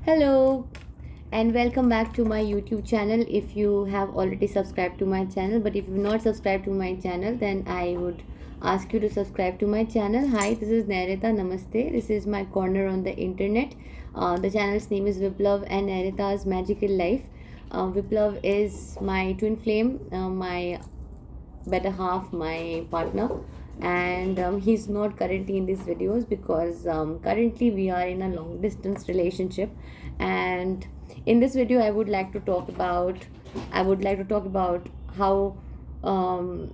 Hello and welcome back to my YouTube channel. If you have already subscribed to my channel, but if you've not subscribed to my channel, then I would ask you to subscribe to my channel. Hi, this is Nairita. Namaste. This is my corner on the internet. The channel's name is Viplav and Nairita's Magical Life. Viplav is my twin flame, my better half, my partner, and he's not currently in these videos because currently we are in a long distance relationship. And in this video I would like to talk about how um,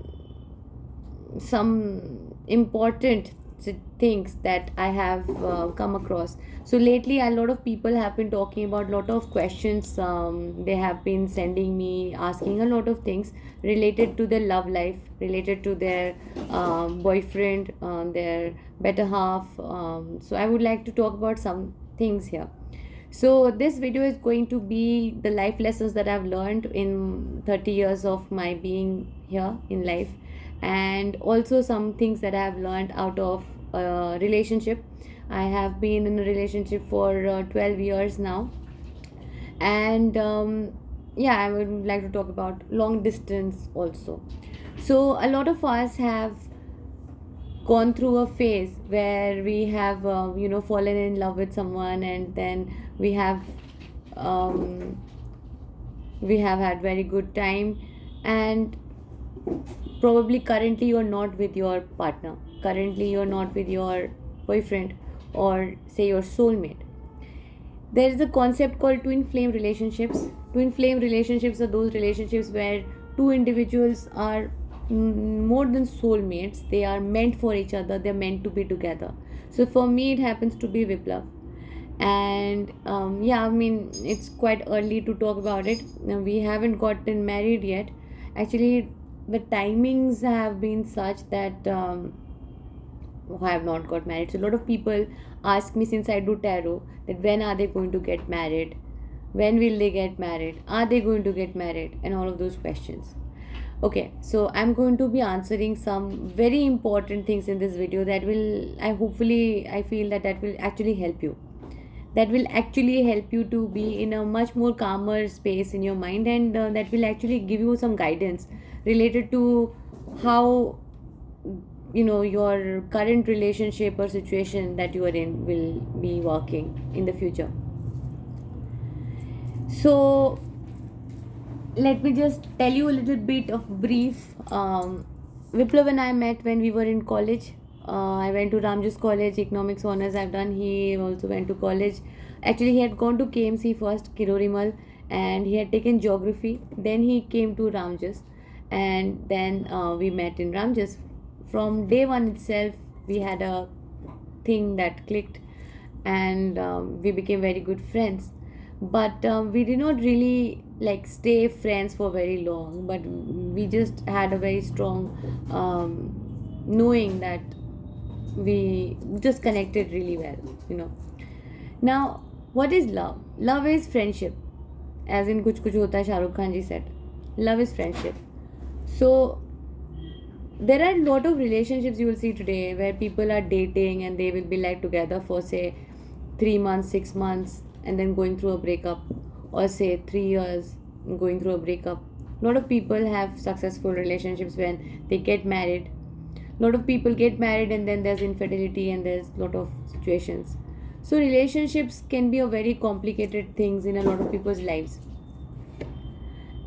some important things that I have come across. So lately, a lot of people have been talking about a lot of questions. They have been sending me, asking a lot of things related to their love life, related to their boyfriend, their better half. So I would like to talk about some things here. So this video is going to be the life lessons that I've learned in 30 years of my being here in life, and also some things that I've learned out of a relationship. I have been in a relationship for 12 years now, and yeah, I would like to talk about long distance also. So a lot of us have gone through a phase where we have fallen in love with someone, and then um, we have had very good time, and probably currently you're not with your partner, currently you're not with your boyfriend, or say your soulmate. There is a concept called twin flame relationships. Twin flame relationships are those relationships where two individuals are more than soulmates. They are meant for each other, they're meant to be together. So for me, it happens to be Viplav. And yeah, I mean, it's quite early to talk about it. Now, we haven't gotten married yet. Actually, the timings have been such that who have not got married. So a lot of people ask me, since I do tarot, that when are they going to get married? When will they get married? Are they going to get married? And all of those questions. Okay, so I'm going to be answering some very important things in this video that will, I feel that will actually help you. That will actually help you to be in a much more calmer space in your mind, and that will actually give you some guidance related to how your current relationship or situation that you are in will be working in the future. So let me just tell you a little bit of brief. Viplav and I met when we were in college. I went to Ramjas College, economics honors I've done. He also went to college. Actually, he had gone to KMC first, Kirorimal, and he had taken geography. Then he came to Ramjas, and then we met in Ramjas. From day one itself, we had a thing that clicked, and we became very good friends. But we did not really like stay friends for very long, but we just had a very strong knowing that we just connected really well. Now, what is love? Love is friendship, as in kuch kuch hota hai, Shahrukh Khan ji said. Love is friendship. So there are a lot of relationships you will see today where people are dating and they will be like together for say 3 months, 6 months, and then going through a breakup, or say 3 years going through a breakup. A lot of people have successful relationships when they get married. A lot of people get married and then there's infidelity and there's a lot of situations. So relationships can be a very complicated things in a lot of people's lives.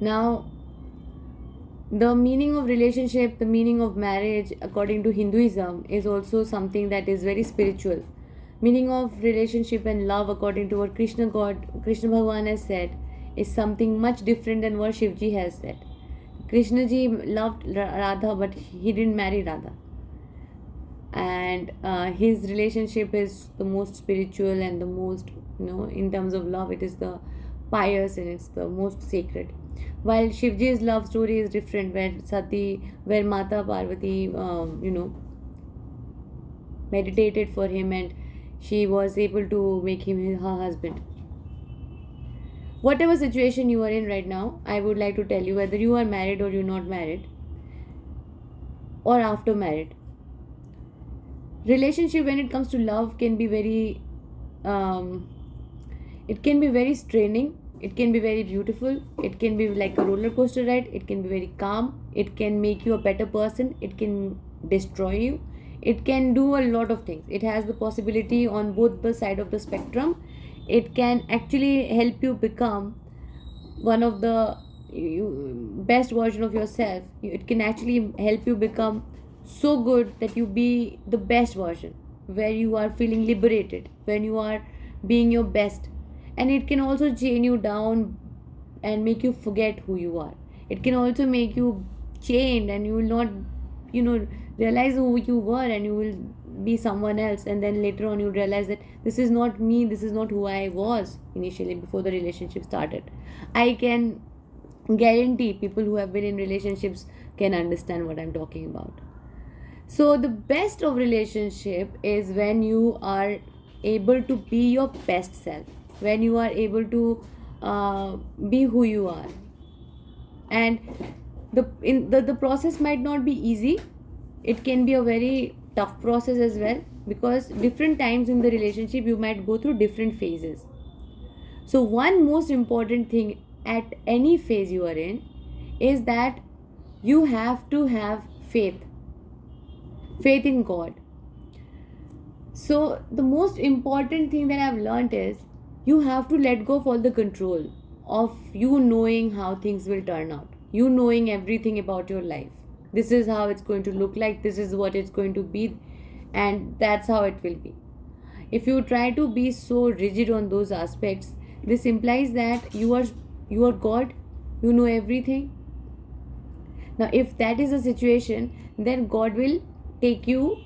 Now, the meaning of relationship, the meaning of marriage, according to Hinduism, is also something that is very spiritual. Meaning of relationship and love, according to what Krishna Bhagwan has said, is something much different than what Shivji has said. Krishna ji loved Radha, but he didn't marry Radha, and his relationship is the most spiritual and the most, in terms of love, it is the pious and it's the most sacred. While Shivji's love story is different, where Mata Parvati, meditated for him and she was able to make him her husband. Whatever situation you are in right now, I would like to tell you, whether you are married or you're not married, or after married, relationship when it comes to love can be very It can be very straining, it can be very beautiful, it can be like a roller coaster ride, it can be very calm, it can make you a better person, it can destroy you, it can do a lot of things. It has the possibility on both the side of the spectrum. It can actually help you become one of the best version of yourself. It can actually help you become so good that you be the best version, where you are feeling liberated, when you are being your best. And it can also chain you down and make you forget who you are. It can also make you chained, and you will not, realize who you were, and you will be someone else. And then later on you realize that this is not me, this is not who I was initially before the relationship started. I can guarantee people who have been in relationships can understand what I'm talking about. So the best of relationship is when you are able to be your best self, when you are able to be who you are. And the process might not be easy. It can be a very tough process as well, because different times in the relationship you might go through different phases. So one most important thing at any phase you are in is that you have to have faith in God. So the most important thing that I've learned is you have to let go of all the control of you knowing how things will turn out, you knowing everything about your life. This is how it's going to look like, this is what it's going to be, and that's how it will be. If you try to be so rigid on those aspects, this implies that you are God, you know everything. Now if that is the situation, then God will take you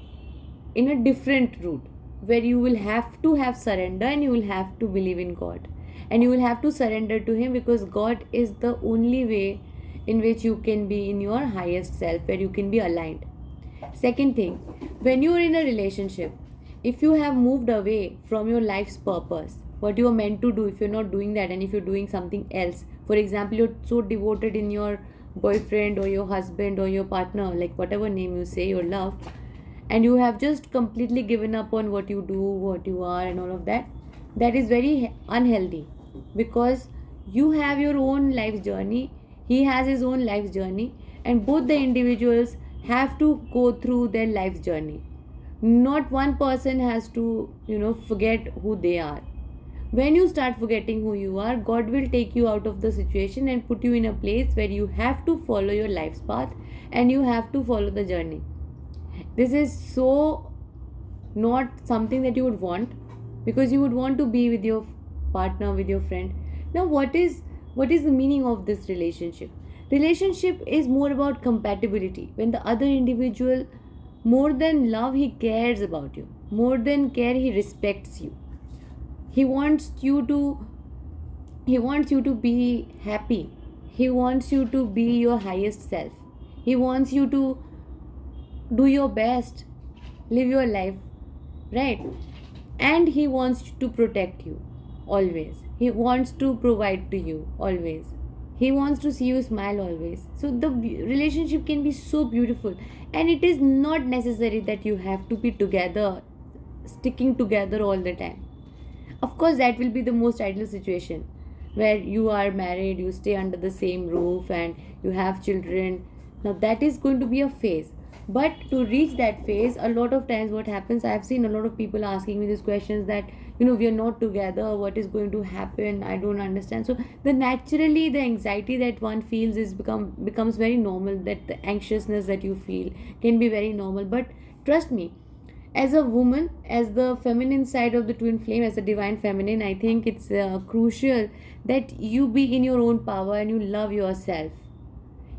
in a different route, where you will have to have surrender, and you will have to believe in God, and you will have to surrender to Him, because God is the only way in which you can be in your highest self, where you can be aligned. Second thing, when you are in a relationship, if you have moved away from your life's purpose, what you are meant to do, if you're not doing that and if you're doing something else, for example, you're so devoted in your boyfriend or your husband or your partner, like whatever name you say, your love, and you have just completely given up on what you do, what you are, and all of that, that is very unhealthy, because you have your own life journey, he has his own life journey, and both the individuals have to go through their life journey. Not one person has to, forget who they are. When you start forgetting who you are, God will take you out of the situation and put you in a place where you have to follow your life's path, and you have to follow the journey. This is so not something that you would want, because you would want to be with your partner, with your friend. Now what is the meaning of this relationship? Relationship is more about compatibility, when the other individual, more than love, he cares about you, more than care, he respects you. He wants you to be happy, he wants you to be your highest self, he wants you to do your best, live your life, right? And he wants to protect you always, he wants to provide to you always, he wants to see you smile always. So the relationship can be so beautiful, and it is not necessary that you have to be together, sticking together all the time. Of course that will be the most ideal situation, where you are married, you stay under the same roof, and you have children. Now that is going to be a phase, but to reach that phase, a lot of times what happens, I have seen a lot of people asking me these questions, that we are not together, what is going to happen, I don't understand. So the anxiety that one feels becomes very normal, that the anxiousness that you feel can be very normal. But trust me, as a woman, as the feminine side of the twin flame, as a divine feminine, I think it's crucial that you be in your own power, and you love yourself.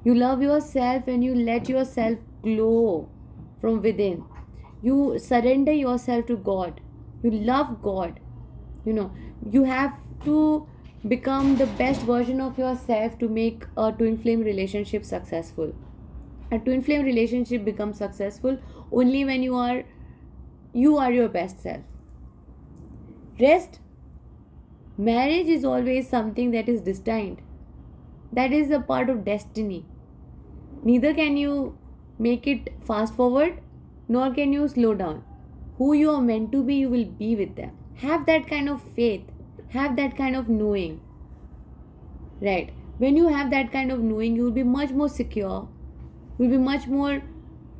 You love yourself, and you let yourself glow from within. You surrender yourself to God, you love God. You have to become the best version of yourself to make a twin flame relationship successful. A twin flame relationship becomes successful only when you are your best self. Rest, marriage is always something that is destined, that is a part of destiny. Neither can you make it fast forward, nor can you slow down. Who you are meant to be, you will be with them. Have that kind of faith. have that kind of knowing, right? When you have that kind of knowing, you will be much more secure, you will be much more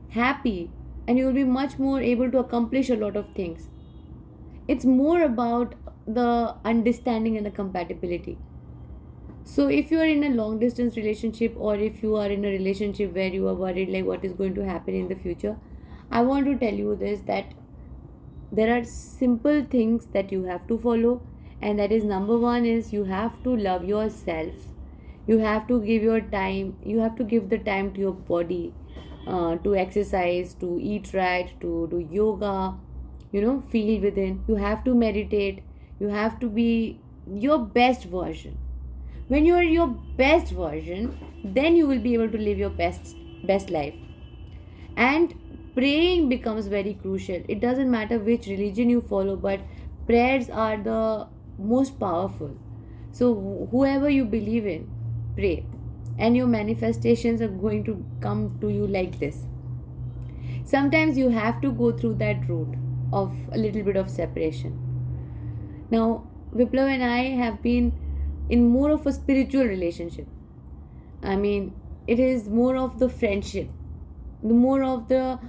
happy, and you will be much more able to accomplish a lot of things. It's more about the understanding and the compatibility. So if you are in a long distance relationship, or if you are in a relationship where you are worried like what is going to happen in the future, I want to tell you this, that there are simple things that you have to follow, and that is, number one is you have to love yourself. You have to give your time, you have to give the time to your body, to exercise, to eat right, to do yoga, feel within. You have to meditate. You have to be your best version. When you are your best version, then you will be able to live your best life. And praying becomes very crucial. It doesn't matter which religion you follow, but prayers are the most powerful. So whoever you believe in, pray, and your manifestations are going to come to you like this. Sometimes you have to go through that route of a little bit of separation. Now, Viplav and I have been in more of a spiritual relationship. I mean, it is more of the friendship, the more of the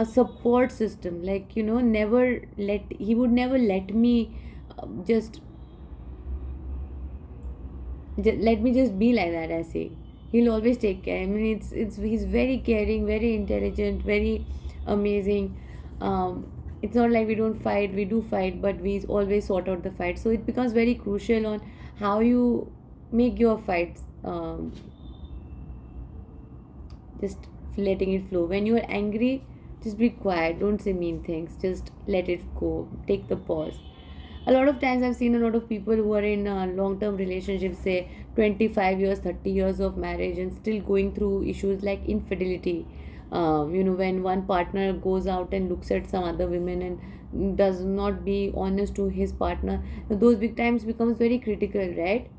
support system. Like, never let he would never let me just let me just be like that. I say he'll always take care. I mean, it's he's very caring, very intelligent, very amazing. It's not like we don't fight, we do fight, but we always sort out the fight. So it becomes very crucial on how you make your fights, just letting it flow. When you're angry, just be quiet, don't say mean things, just let it go, take the pause. A lot of times I've seen a lot of people who are in long-term relationships, say 25 years, 30 years of marriage, and still going through issues like infidelity. When one partner goes out and looks at some other women and does not be honest to his partner, those big times becomes very critical, right?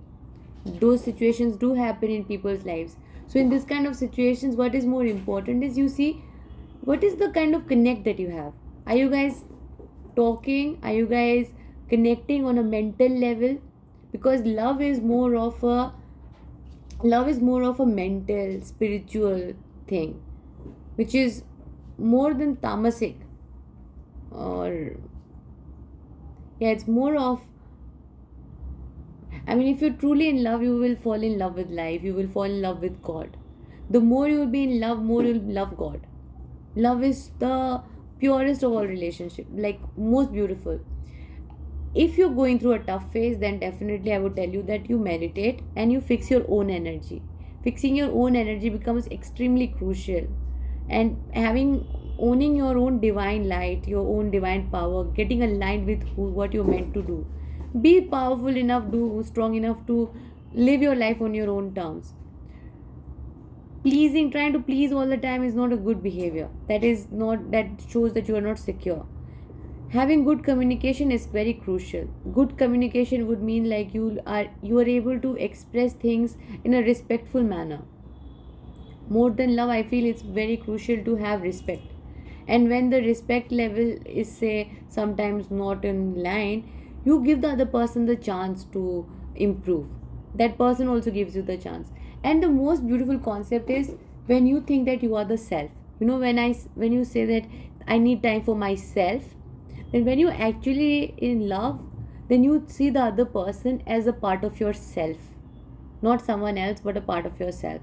Those situations do happen in people's lives. So in this kind of situations, what is more important is, you see, what is the kind of connect that you have. Are you guys talking? Are you guys connecting on a mental level? Because love is more of a mental, spiritual thing, which is more than tamasic, or yeah, it's more of, I mean, if you're truly in love, you will fall in love with life, you will fall in love with God. The more you will be in love, more you'll love God. Love is the purest of all relationship, like most beautiful. If you're going through a tough phase, then definitely I would tell you that you meditate and you fix your own energy. Fixing your own energy becomes extremely crucial. And owning your own divine light, your own divine power, getting aligned with what you're meant to do. Be powerful enough, do strong enough to live your life on your own terms. Trying to please all the time is not a good behavior. That shows that you are not secure. Having good communication is very crucial. Good communication would mean like you are able to express things in a respectful manner. More than love, I feel it's very crucial to have respect. And when the respect level is, say, sometimes not in line, you give the other person the chance to improve. That person also gives you the chance. And the most beautiful concept is when you think that you are the self. When you say that I need time for myself, then when you actually in love, then you see the other person as a part of yourself, not someone else, but a part of yourself.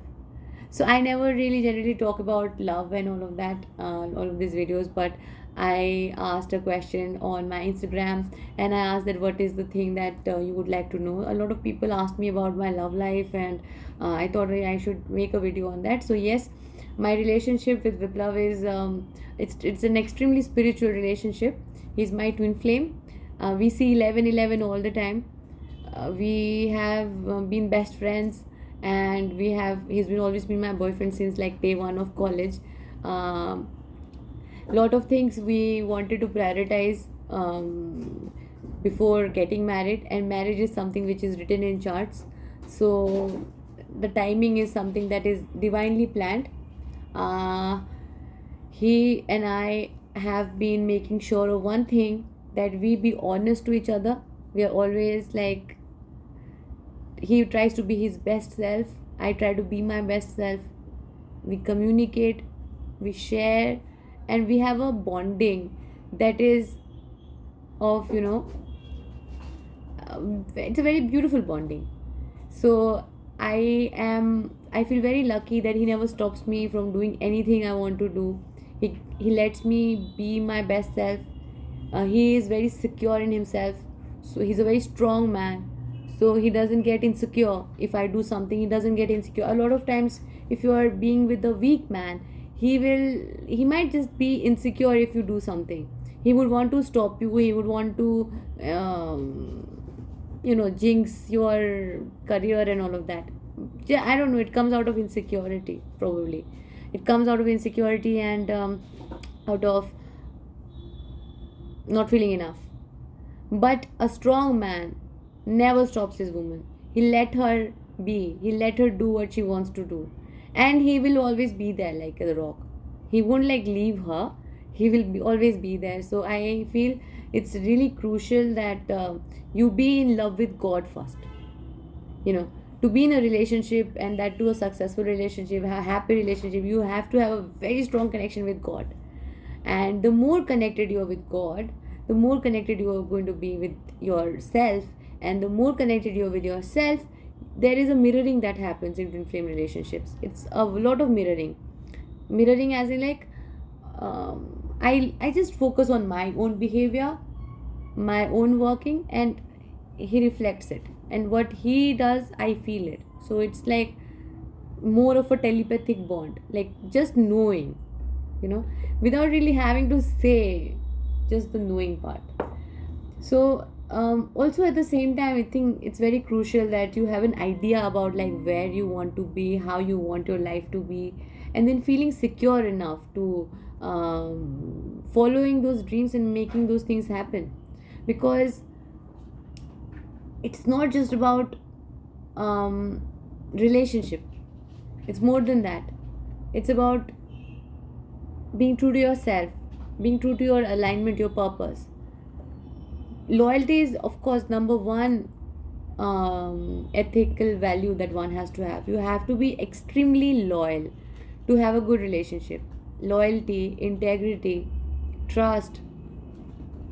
So I never really generally talk about love and all of that, all of these videos, but I asked a question on my Instagram, and I asked that what is the thing that you would like to know. A lot of people asked me about my love life, and I thought I should make a video on that. So yes, my relationship with Viplav is, it's an extremely spiritual relationship. He's my twin flame. We see 11:11 all the time. We have been best friends, and he's been always been my boyfriend since like day one of college. Lot of things we wanted to prioritize before getting married, and marriage is something which is written in charts. So the timing is something that is divinely planned. He and I have been making sure of one thing, that we be honest to each other, We are always like, he tries to be his best self, I try to be my best self. We communicate, we share, and we have a bonding that is of, it's a very beautiful bonding. So I feel very lucky that he never stops me from doing anything I want to do. He lets me be my best self. He is very secure in himself, so he's a very strong man. So he doesn't get insecure if I do something. He doesn't get insecure. A lot of times, if you are being with a weak man, he might just be insecure if you do something. He would want to stop you. He would want to jinx your career and all of that. Yeah, I don't know, it comes out of insecurity, probably. It comes out of insecurity and out of not feeling enough. But a strong man never stops his woman. He let her be. He let her do what she wants to do. And he will always be there like a rock. He won't like leave her. He will always be there. So I feel it's really crucial that you be in love with God first. To be in a relationship, and that to a successful relationship, a happy relationship, you have to have a very strong connection with God. And the more connected you are with God, the more connected you are going to be with yourself. And the more connected you are with yourself, there is a mirroring that happens in twin flame relationships. It's a lot of mirroring as in like, I just focus on my own behavior, my own working, and he reflects it, and what he does I feel it. So it's like more of a telepathic bond, like just knowing, without really having to say, just the knowing part. So also at the same time, I think it's very crucial that you have an idea about like where you want to be, how you want your life to be, and then feeling secure enough to following those dreams and making those things happen. Because it's not just about relationship, it's more than that. It's about being true to yourself, being true to your alignment, your purpose. Loyalty is, of course, number one ethical value that one has to have. You have to be extremely loyal to have a good relationship. Loyalty, integrity, trust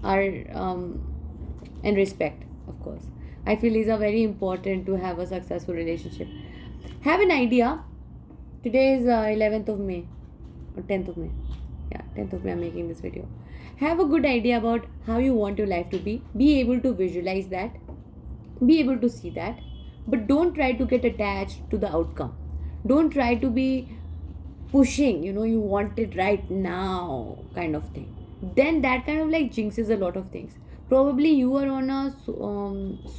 are and respect, of course. I feel these are very important to have a successful relationship. Have an idea. Today is 11th of May or 10th of May. Yeah, 10th of May I'm making this video. Have a good idea about how you want your life to be. Be able to visualize that. Be able to see that. But don't try to get attached to the outcome. Don't try to be pushing, you want it right now kind of thing. Then that kind of like jinxes a lot of things. Probably you are on a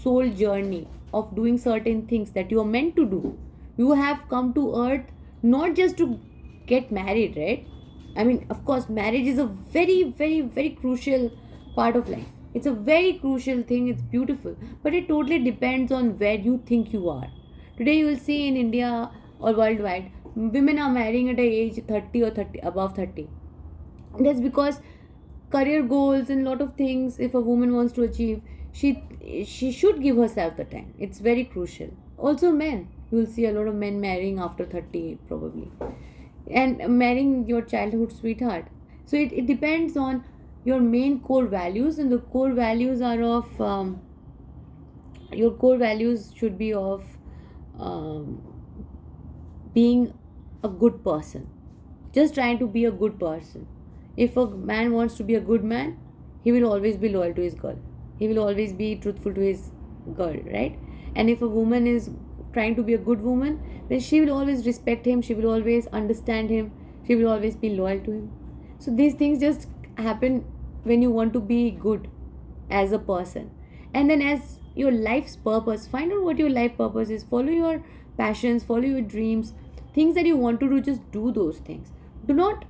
soul journey of doing certain things that you are meant to do. You have come to earth not just to get married, right? I mean, of course, marriage is a very, very, very crucial part of life. It's a very crucial thing. It's beautiful. But it totally depends on where you think you are. Today, you will see in India or worldwide, women are marrying at a age 30 or 30, above 30. That's because career goals and a lot of things, if a woman wants to achieve, she should give herself the time. It's very crucial. Also, men. You will see a lot of men marrying after 30, probably. And marrying your childhood sweetheart. So it depends on your main core values, and the core values are of your core values should be of being a good person, just trying to be a good person. If a man wants to be a good man, he will always be loyal to his girl, he will always be truthful to his girl, right? And if a woman is trying to be a good woman, then she will always respect him, she will always understand him, she will always be loyal to him. So these things just happen when you want to be good as a person. And then as your life's purpose, find out what your life purpose is, follow your passions, follow your dreams, things that you want to do, just do those things. Don't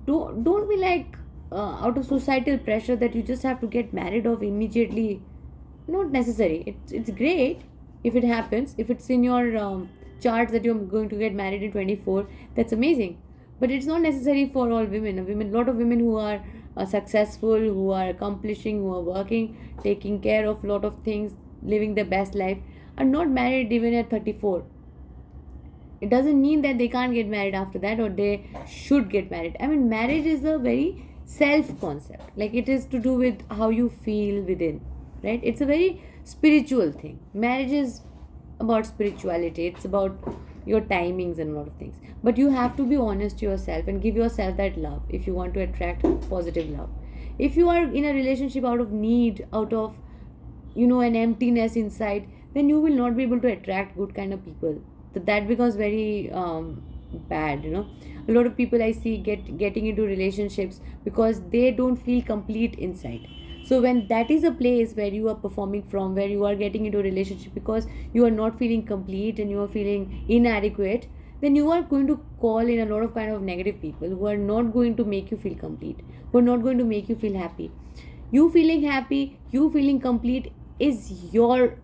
be like out of societal pressure that you just have to get married off immediately. Not necessary. It's great if it happens, if it's in your charts that you're going to get married in 24, that's amazing. but it's not necessary for all women. A lot of women who are successful, who are accomplishing, who are working, taking care of a lot of things, living their best life, are not married even at 34. It doesn't mean that they can't get married after that, or they should get married. I mean, marriage is a very self concept. Like, it is to do with how you feel within, right? It's a very spiritual thing. Marriage is about spirituality, it's about your timings and a lot of things. But you have to be honest to yourself and give yourself that love if you want to attract positive love. If you are in a relationship out of need, out of, an emptiness inside, then you will not be able to attract good kind of people. That becomes very bad. A lot of people I see getting into relationships because they don't feel complete inside. So when that is a place where you are performing from, where you are getting into a relationship because you are not feeling complete and you are feeling inadequate, then you are going to call in a lot of kind of negative people who are not going to make you feel complete, who are not going to make you feel happy. You feeling happy, you feeling complete is your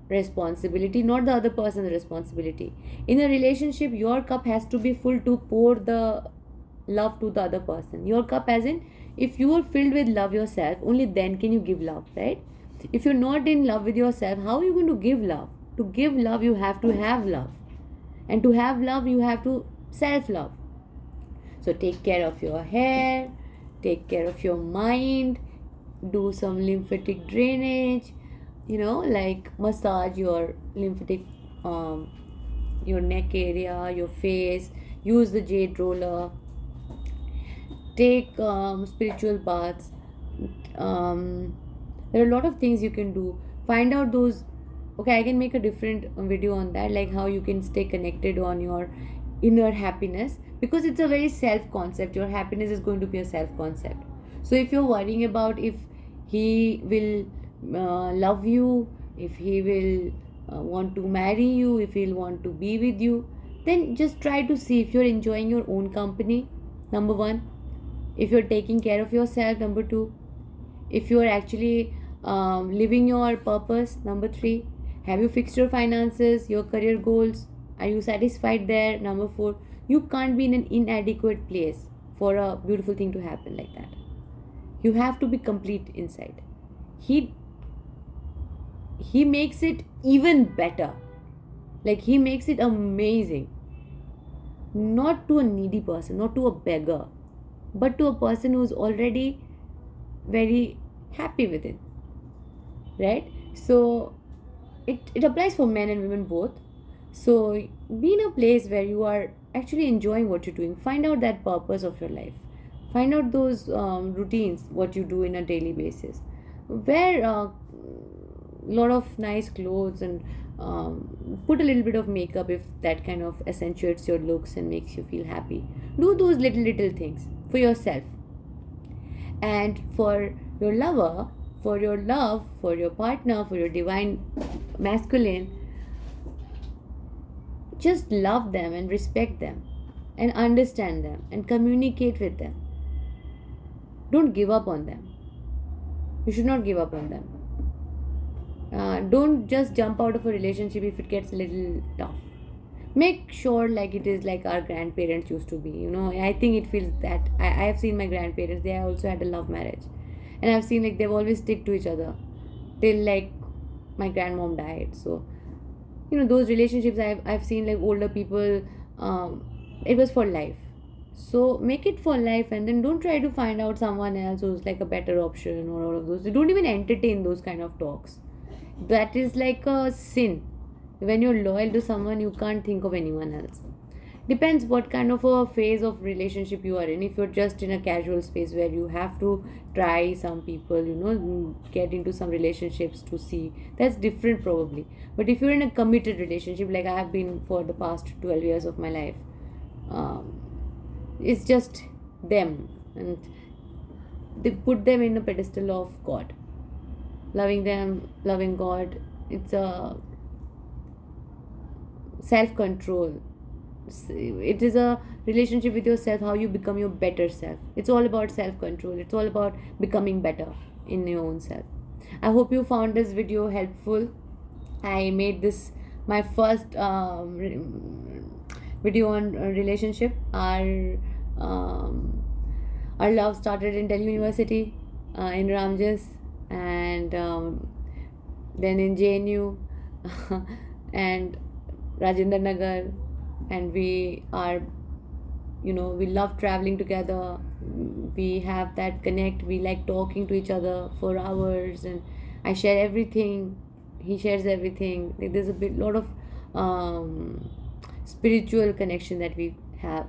responsibility, not the other person's responsibility. In a relationship, your cup has to be full to pour the love to the other person. Your cup, as in, if you are filled with love yourself, only then can you give love, right? If you're not in love with yourself, how are you going to give love? To give love, you have to have love. And to have love, you have to self love. So take care of your hair, take care of your mind, do some lymphatic drainage, like massage your lymphatic, your neck area, your face, use the jade roller, take spiritual baths. There are a lot of things you can do. Find out those. Okay, I can make a different video on that, like how you can stay connected on your inner happiness, because it's a very self concept. Your happiness is going to be a self concept. So if you're worrying about if he will love you, if he will want to marry you, if he'll want to be with you, then just try to see if you're enjoying your own company, number one, if you're taking care of yourself, number two, if you're actually living your purpose, number three, have you fixed your finances, your career goals, are you satisfied there, number four. You can't be in an inadequate place for a beautiful thing to happen like that. You have to be complete inside. He makes it even better. Like, he makes it amazing. Not to a needy person, not to a beggar, but to a person who's already very happy with it. Right? So it applies for men and women both. So be in a place where you are actually enjoying what you're doing. Find out that purpose of your life. Find out those routines, what you do in a daily basis. Wear a lot of nice clothes and put a little bit of makeup if that kind of accentuates your looks and makes you feel happy. Do those little things for yourself. And for your lover, for your love, for your partner, for your divine masculine, just love them and respect them and understand them and communicate with them. Don't give up on them. You should not give up on them. Don't just jump out of a relationship if it gets a little tough. Make sure like it is like our grandparents used to be. I think it feels that I have seen my grandparents, they also had a love marriage, and I've seen like they've always stick to each other till like my grandmom died. So those relationships I've seen, like older people, it was for life. So make it for life, and then don't try to find out someone else who's like a better option or all of those. Don't even entertain those kind of talks. That is like a sin. When you're loyal to someone, you can't think of anyone else. Depends what kind of a phase of relationship you are in. If you're just in a casual space where you have to try some people, get into some relationships to see, that's different probably. But if you're in a committed relationship, like I have been for the past 12 years of my life, it's just them, and they put them in a pedestal of God. Loving them, loving God, it's a self-control. It is a relationship with yourself, how you become your better self. It's all about self-control. It's all about becoming better in your own self. I hope you found this video helpful. I made this my first video on relationship. Our Um, our love started in Delhi University, in Ramjas, and then in JNU, and Rajendra Nagar, and we love traveling together. We have that connect. We like talking to each other for hours, and I share everything. He shares everything. Like, there's a lot of um, spiritual connection that we have,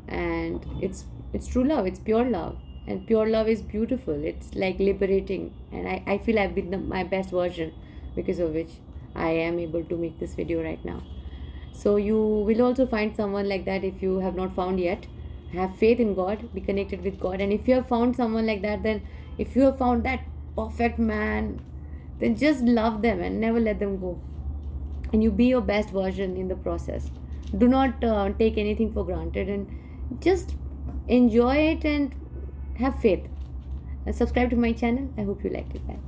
and it's true love. It's pure love, and pure love is beautiful. It's like liberating, and I feel I've been my best version, because of which I am able to make this video right now. So you will also find someone like that if you have not found yet. Have faith in God, be connected with God. And if you have found someone like that, then if you have found that perfect man, then just love them and never let them go. And you be your best version in the process. Do not take anything for granted, and just enjoy it and have faith. And subscribe to my channel. I hope you liked it. Bye.